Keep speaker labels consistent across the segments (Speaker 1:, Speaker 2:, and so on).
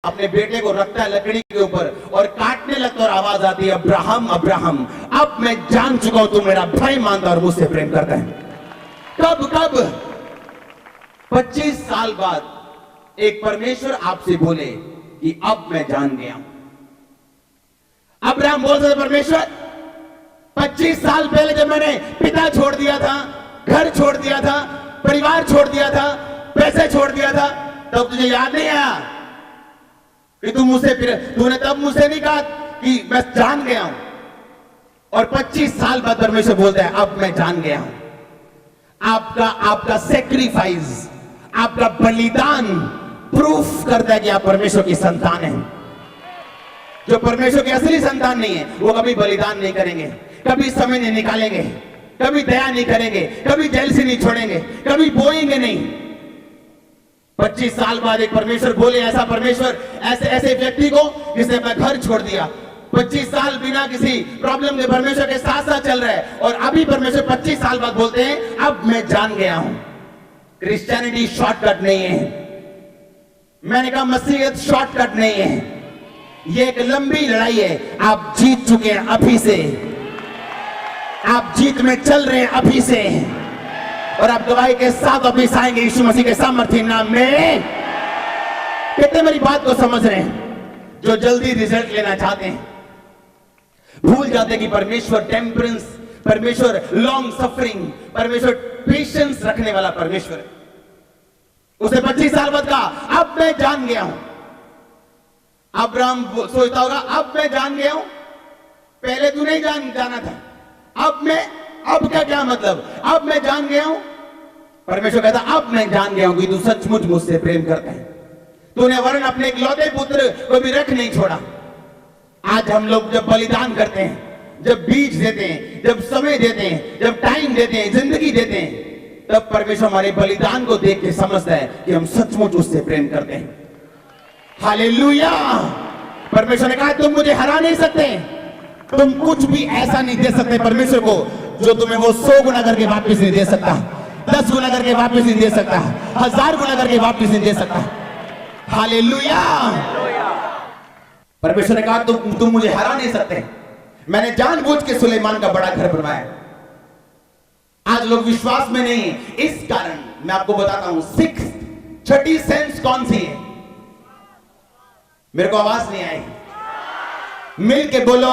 Speaker 1: अपने बेटे को रखता है लकड़ी के ऊपर और काटने लगता और आवाज आती है, अब्राहम अब्राहम, अब मैं जान चुका हूं तू मेरा भाई मानता और मुझसे प्रेम करता है। कब 25 साल बाद एक परमेश्वर आपसे बोले कि अब मैं जान गया हूं। अब्राहम बोलते थे, परमेश्वर 25 साल पहले जब मैंने पिता छोड़ दिया था, घर छोड़ दिया था, परिवार छोड़ दिया था, पैसे छोड़ दिया था, तब तुझे याद नहीं आया कि तूने तब मुझसे नहीं कहा कि मैं जान गया हूं। और 25 साल बाद परमेश्वर बोलता है, अब मैं जान गया हूं। आपका सेक्रीफाइस, आपका बलिदान प्रूफ करता है कि आप परमेश्वर की संतान हैं। जो परमेश्वर की असली संतान नहीं है वो कभी बलिदान नहीं करेंगे, कभी समय नहीं निकालेंगे, कभी दया नहीं करेंगे, कभी जेलसी नहीं छोड़ेंगे, कभी बोएंगे नहीं। 25 साल बाद एक परमेश्वर बोले, ऐसा परमेश्वर ऐसे व्यक्ति को जिसने अपना घर छोड़ दिया, 25 साल बिना किसी प्रॉब्लम के परमेश्वर के साथ साथ चल रहा है, और अभी परमेश्वर 25 साल बाद बोलते हैं, अब मैं जान गया हूं। क्रिश्चियनिटी शॉर्टकट नहीं है। मैंने कहा मसीहत शॉर्टकट नहीं है, ये एक लंबी लड़ाई है। आप जीत चुके हैं अभी से, आप जीत में चल रहे हैं अभी से, और आप गवाही के साथ अभी आएंगे यीशु मसीह के सामर्थ्य नाम में। कितने मेरी बात को समझ रहे हैं? जो जल्दी रिजल्ट लेना चाहते हैं भूल जाते कि परमेश्वर टेम्परेंस, परमेश्वर लॉन्ग सफरिंग, परमेश्वर पेशेंस रखने वाला परमेश्वर है। उसे 25 साल बाद कहा, अब मैं जान गया हूं। अब्राहम सोचता होगा, अब मैं जान गया हूं, पहले तू नहीं जाना था, अब क्या मतलब, अब मैं जान गया हूं। परमेश्वर कहता, अब मैं जान गया हूं कि तू सचमुच मुझसे प्रेम करता है। तूने वरन अपने इकलौते पुत्र को भी रख नहीं छोड़ा। आज हम लोग जब बलिदान करते हैं, जब बीज देते हैं, जब समय देते हैं, जब टाइम देते हैं, जिंदगी देते हैं, तब परमेश्वर हमारे बलिदान को देख के समझता है कि हम सचमुच उससे प्रेम करते हैं। हालेलुया। परमेश्वर ने कहा, तुम मुझे हरा नहीं सकते, तुम कुछ भी ऐसा नहीं दे सकते परमेश्वर को जो तुम्हें वो 100 गुना करके वापस नहीं दे सकता, 10 गुना करके वापस नहीं दे सकता, 1000 गुना करके वापस नहीं दे सकता। हालेलुया। परमेश्वर ने कहा, तुम मुझे हरा नहीं सकते। मैंने जानबूझ के सुलेमान का बड़ा घर बनवाया। आज लोग विश्वास में नहीं है, इस कारण मैं आपको बताता हूं, छठी सेंस कौन सी है? मेरे को आवाज नहीं आई, मिल के बोलो।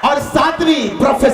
Speaker 1: और 7वीं प्रोफेसी